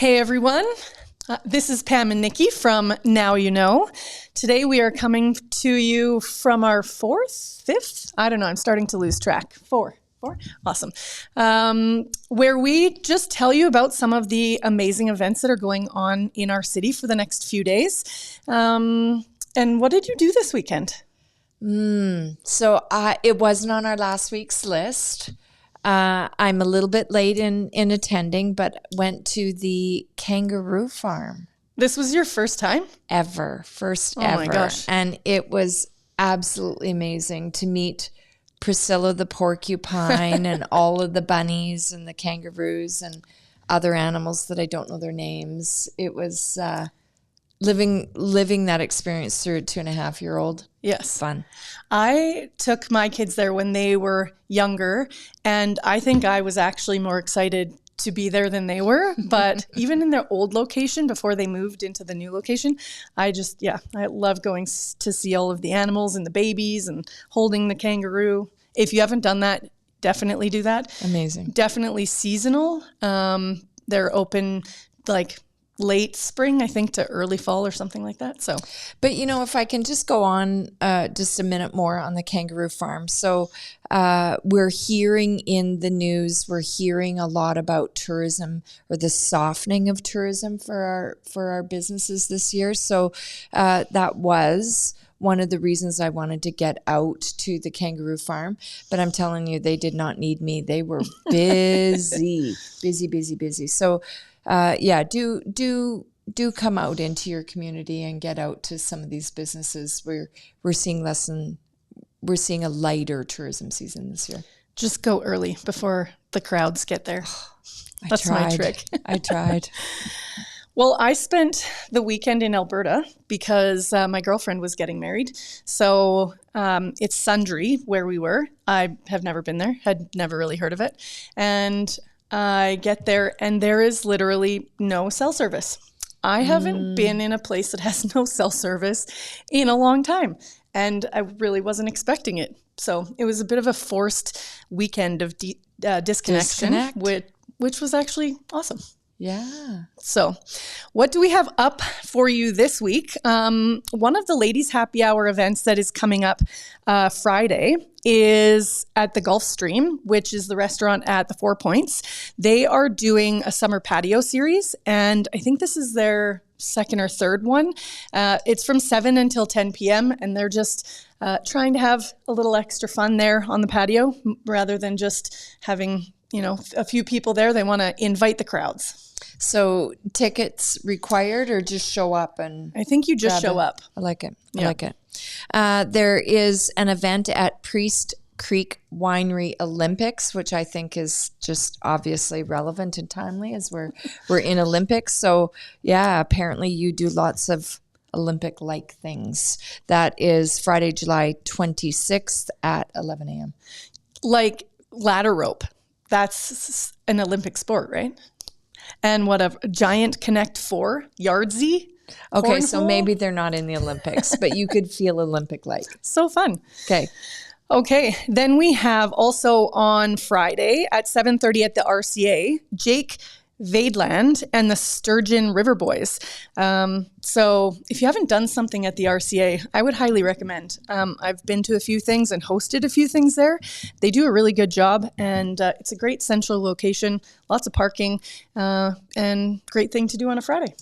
Hey everyone, this is Pam and Nikki from Now You Know. Today we are coming to you from our fifth? I don't know, I'm starting to lose track. Four? Awesome. Where we just tell you about some of the amazing events that are going on in our city for the next few days. And what did you do this weekend? So it wasn't on our last week's list. I'm a little bit late in attending, but went to the kangaroo farm. This was your first time? First Oh ever. my gosh. And it was absolutely amazing to meet Priscilla the porcupine and all of the bunnies and the kangaroos and other animals that I don't know their names. It was living that experience through a 2.5-year-old. Yes. Fun. I took my kids there when they were younger, and I think I was actually more excited to be there than they were. But even in their old location, before they moved into the new location, I love going to see all of the animals and the babies and holding the kangaroo. If you haven't done that, definitely do that. Amazing. Definitely seasonal. They're open like late spring, I think, to early fall or something like that. So, but if I can just go on just a minute more on the kangaroo farm. So we're hearing in the news, we're hearing a lot about tourism or the softening of tourism for our businesses this year. So that was one of the reasons I wanted to get out to the kangaroo farm. But I'm telling you, they did not need me. They were busy. So do come out into your community and get out to some of these businesses. We're seeing a lighter tourism season this year. Just go early before the crowds get there. That's my trick. I tried. Well, I spent the weekend in Alberta because my girlfriend was getting married. So it's Sundre where we were. I have never been there, had never really heard of it. And I get there and there is literally no cell service. I haven't been in a place that has no cell service in a long time. And I really wasn't expecting it. So it was a bit of a forced weekend of disconnection, which was actually awesome. Yeah. So what do we have up for you this week? One of the ladies' happy hour events that is coming up Friday is at the Gulf Stream, which is the restaurant at the Four Points. They are doing a summer patio series, and I think this is their second or third one. It's from 7 until 10 p.m., and they're just trying to have a little extra fun there on the patio rather than just having a few people there. They want to invite the crowds. So tickets required or just show up? And I think you just show up. I like it. I like it. There is an event at Priest Creek Winery Olympics, which I think is just obviously relevant and timely as we're in Olympics. So yeah, apparently you do lots of Olympic-like things. That is Friday, July 26th at 11 a.m. Like ladder rope. That's an Olympic sport, right? And whatever, Giant Connect 4, Yardsie. Okay, so maybe they're not in the Olympics, but you could feel Olympic-like. So fun. Okay, then we have also on Friday at 7:30 at the RCA, Jake Vadeland and the Sturgeon River Boys. So if you haven't done something at the RCA, I would highly recommend. I've been to a few things and hosted a few things there. They do a really good job, and it's a great central location, lots of parking, and great thing to do on a Friday.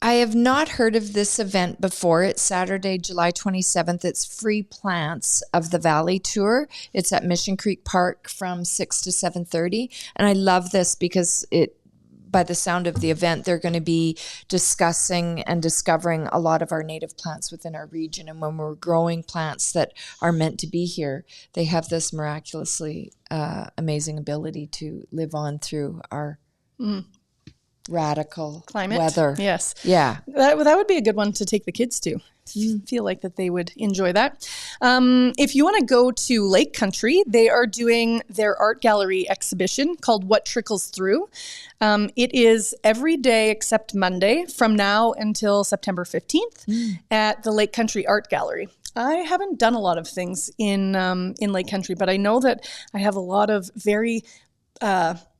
I have not heard of this event before. It's Saturday, July 27th. It's Free Plants of the Valley Tour. It's at Mission Creek Park from 6 to 7:30. And I love this because by the sound of the event, they're going to be discussing and discovering a lot of our native plants within our region. And when we're growing plants that are meant to be here, they have this miraculously amazing ability to live on through our radical climate weather. Yes. Yeah. That would be a good one to take the kids to. Feel like that they would enjoy that. If you want to go to Lake Country, they are doing their art gallery exhibition called What Trickles Through. It is every day except Monday from now until September 15th at the Lake Country Art Gallery. I haven't done a lot of things in Lake Country, but I know that I have a lot of very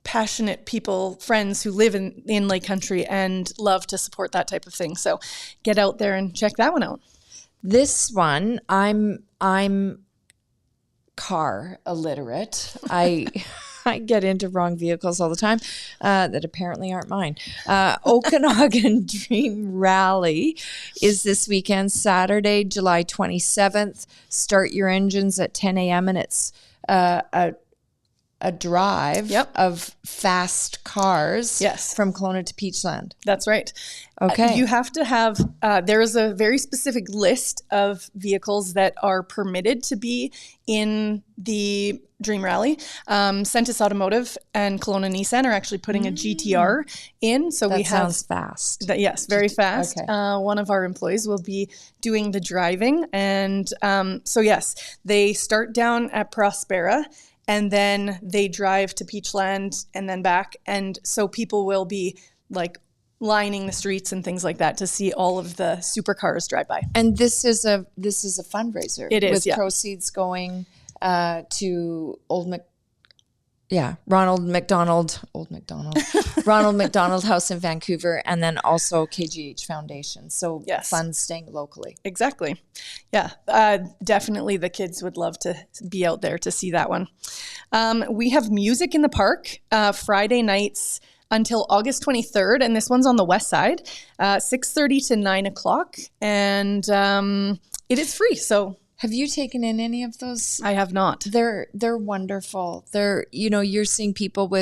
passionate people, friends who live in Lake Country and love to support that type of thing. So get out there and check that one out. This one, I'm car illiterate. I get into wrong vehicles all the time that apparently aren't mine. Okanagan Dream Rally is this weekend, Saturday, July 27th. Start your engines at 10 a.m. and it's a drive of fast cars from Kelowna to Peachland. That's right. Okay. You have to have, there is a very specific list of vehicles that are permitted to be in the Dream Rally. Centus Automotive and Kelowna Nissan are actually putting a GTR in. So we have. Sounds fast. Yes, very fast. Okay. One of our employees will be doing the driving. And so, yes, they start down at Prospera. And then they drive to Peachland and then back. And so people will be like lining the streets and things like that to see all of the supercars drive by. And this is a fundraiser. It is, with proceeds going to Ronald McDonald House in Vancouver, and then also KGH Foundation. So funds staying locally. Exactly. Yeah, definitely the kids would love to be out there to see that one. We have music in the park Friday nights until August 23rd, and this one's on the west side, 6:30 to 9 o'clock, and it is free. So. Have you taken in any of those? I have not. They're wonderful. You're seeing people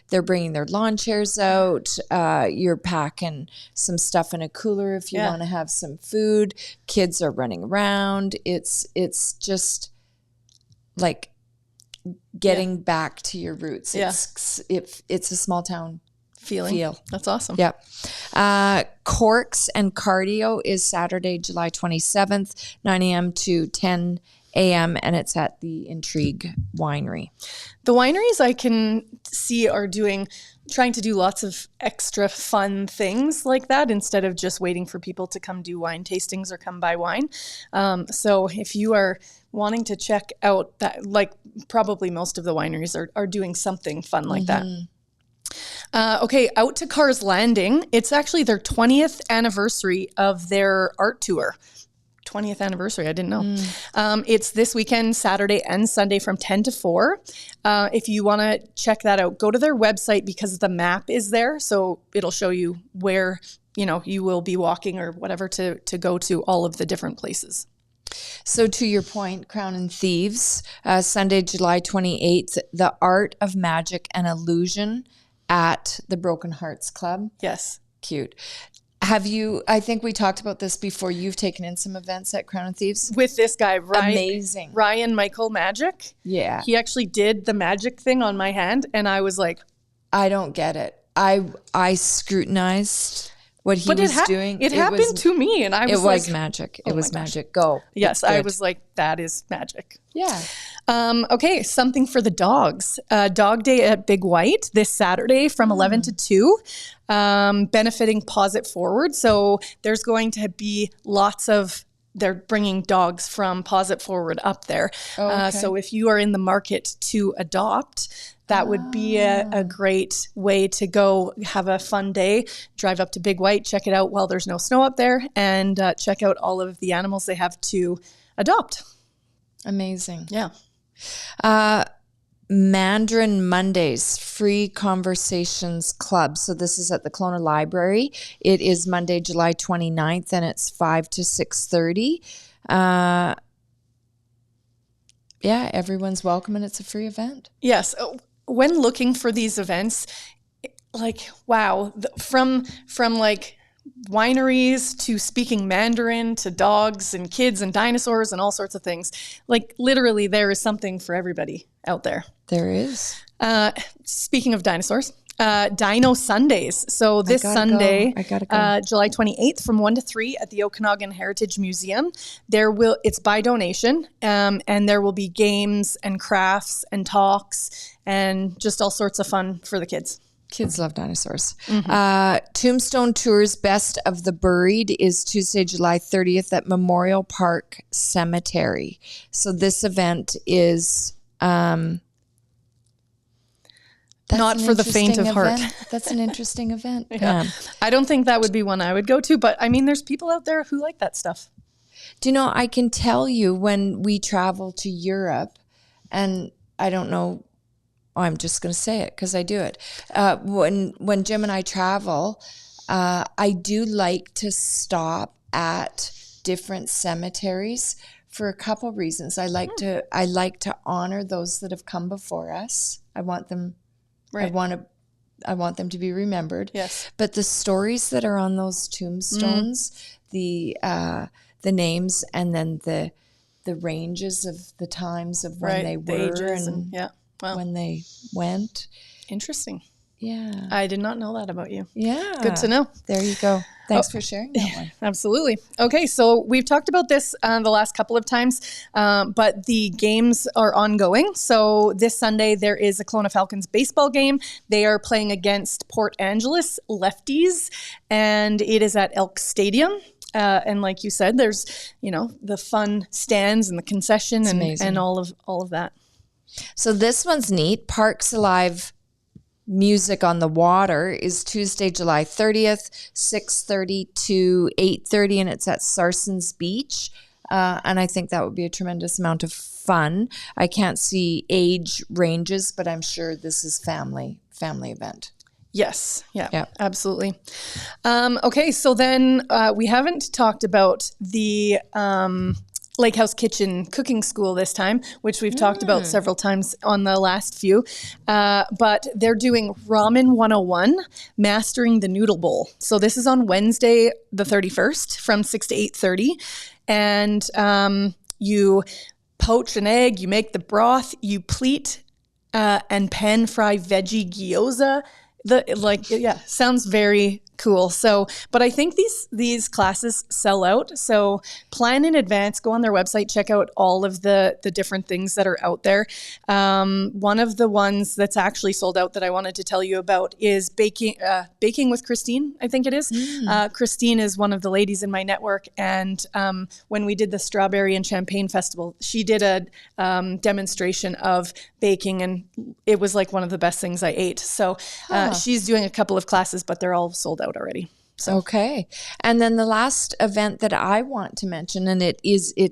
they're bringing their lawn chairs out. You're packing some stuff in a cooler if you want to have some food. Kids are running around. It's just like getting back to your roots. It's a small town feel. That's awesome. Yep. Corks and Cardio is Saturday, July 27th, 9 a.m. to 10 a.m. and it's at the Intrigue Winery. The wineries I can see are trying to do lots of extra fun things like that instead of just waiting for people to come do wine tastings or come buy wine. So if you are wanting to check out that, like probably most of the wineries are doing something fun like that. Okay, out to Cars Landing. It's actually their 20th anniversary of their art tour. 20th anniversary, I didn't know. It's this weekend, Saturday and Sunday from 10 to 4. If you want to check that out, go to their website because the map is there. So it'll show you where, you will be walking or whatever to go to all of the different places. So to your point, Crown and Thieves, Sunday, July 28th, the Art of Magic and Illusion at the Broken Hearts Club. Yes. Cute. I think we talked about this before. You've taken in some events at Crown and Thieves? With this guy, Amazing. Ryan Michael Magic. Yeah. He actually did the magic thing on my hand, and I was like, I don't get it. I scrutinized what he was doing. It happened to me, and I was like... It was magic. It was magic. Go. Yes, I was like, that is magic. Yeah. Okay, something for the dogs. Dog Day at Big White this Saturday from 11 to 2, benefiting Pause It Forward. So there's going to be they're bringing dogs from Pause It Forward up there. Okay. So if you are in the market to adopt, that would be a great way to go have a fun day. Drive up to Big White, check it out while there's no snow up there, and check out all of the animals they have to adopt. Amazing. Yeah. Mandarin Mondays, Free Conversations Club. So this is at the Kelowna Library. It is Monday, July 29th, and it's 5 to 6:30. Everyone's welcome, and it's a free event. Yes. When looking for these events, like, wow, from like wineries to speaking Mandarin to dogs and kids and dinosaurs and all sorts of things. Like literally there is something for everybody out there. There is. Speaking of dinosaurs, Dino Sundays. So this Sunday, I gotta go. July 28th from 1 to 3 at the Okanagan Heritage Museum. It's by donation, and there will be games and crafts and talks and just all sorts of fun for the kids. Kids love dinosaurs. Mm-hmm. Tombstone Tours Best of the Buried is Tuesday, July 30th at Memorial Park Cemetery. So this event is not an for the faint of interesting heart. event. That's an interesting event. Yeah. I don't think that would be one I would go to, but I mean, there's people out there who like that stuff. Do you know, I can tell you when we travel to Europe, and I don't know, I'm just going to say it because I do it. When Jim and I travel, I do like to stop at different cemeteries for a couple reasons. I like to honor those that have come before us. I want them. Right. I want them to be remembered. Yes. But the stories that are on those tombstones, the names, and then the ranges of the times of when they the were ages and yeah. Wow. when they went. Interesting. Yeah. I did not know that about you. Yeah. Good to know. There you go. Thanks for sharing that one. Absolutely. Okay, so we've talked about this the last couple of times, but the games are ongoing. So this Sunday, there is a Kelowna Falcons baseball game. They are playing against Port Angeles Lefties, and it is at Elk Stadium. And like you said, there's, the fun stands and the concession and all of that. So this one's neat. Parks Alive Music on the Water is Tuesday, July 30th, 6:30 to 8:30, and it's at Sarson's Beach. And I think that would be a tremendous amount of fun. I can't see age ranges, but I'm sure this is family event. Yes. Yeah, Yep. Absolutely. Okay. So then we haven't talked about the Lake House Kitchen cooking school this time, which we've talked about several times on the last few. But they're doing Ramen 101, Mastering the Noodle Bowl. So this is on Wednesday, the 31st from 6 to 8:30. And you poach an egg, you make the broth, you pleat and pan fry veggie gyoza. Sounds very cool. So, but I think these classes sell out. So plan in advance, go on their website, check out all of the different things that are out there. One of the ones that's actually sold out that I wanted to tell you about is baking with Christine, I think it is. Christine is one of the ladies in my network. And when we did the Strawberry and Champagne Festival, she did a demonstration of baking, and it was like one of the best things I ate. So she's doing a couple of classes, but they're all sold out already. So. Okay. And then the last event that I want to mention, and it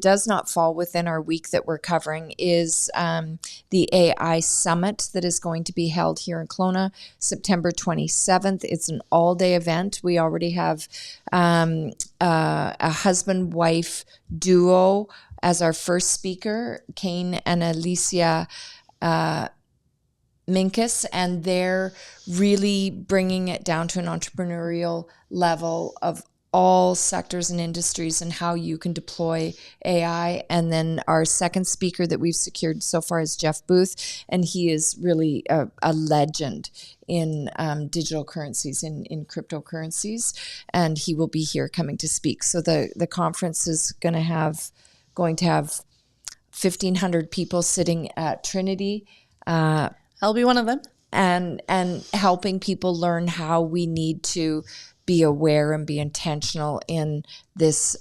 does not fall within our week that we're covering, is the AI Summit that is going to be held here in Kelowna, September 27th. It's an all-day event. We already have a husband-wife duo as our first speaker, Kane and Alicia Minkus, and they're really bringing it down to an entrepreneurial level of all sectors and industries and how you can deploy AI. And then our second speaker that we've secured so far is Jeff Booth, and he is really a legend in digital currencies, in cryptocurrencies, and he will be here coming to speak. So the conference is going to have 1,500 people sitting at Trinity. I'll be one of them. And helping people learn how we need to be aware and be intentional in this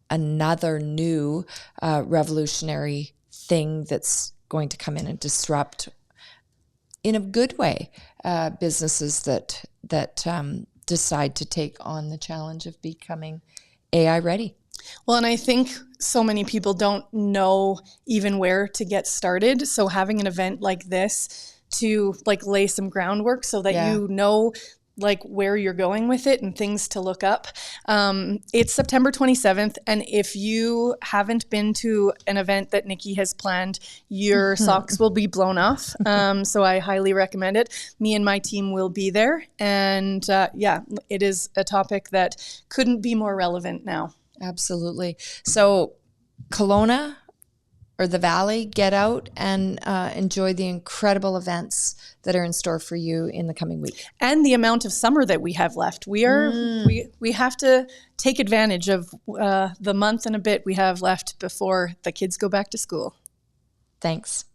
another new revolutionary thing that's going to come in and disrupt, in a good way, businesses that decide to take on the challenge of becoming AI ready. Well, and I think so many people don't know even where to get started. So having an event like this to lay some groundwork so that you know where you're going with it and things to look up. It's September 27th. And if you haven't been to an event that Nikki has planned, your socks will be blown off. So I highly recommend it. Me and my team will be there. And it is a topic that couldn't be more relevant now. Absolutely. So Kelowna or the Valley, get out and enjoy the incredible events that are in store for you in the coming week. And the amount of summer that we have left. We have to take advantage of the month and a bit we have left before the kids go back to school. Thanks.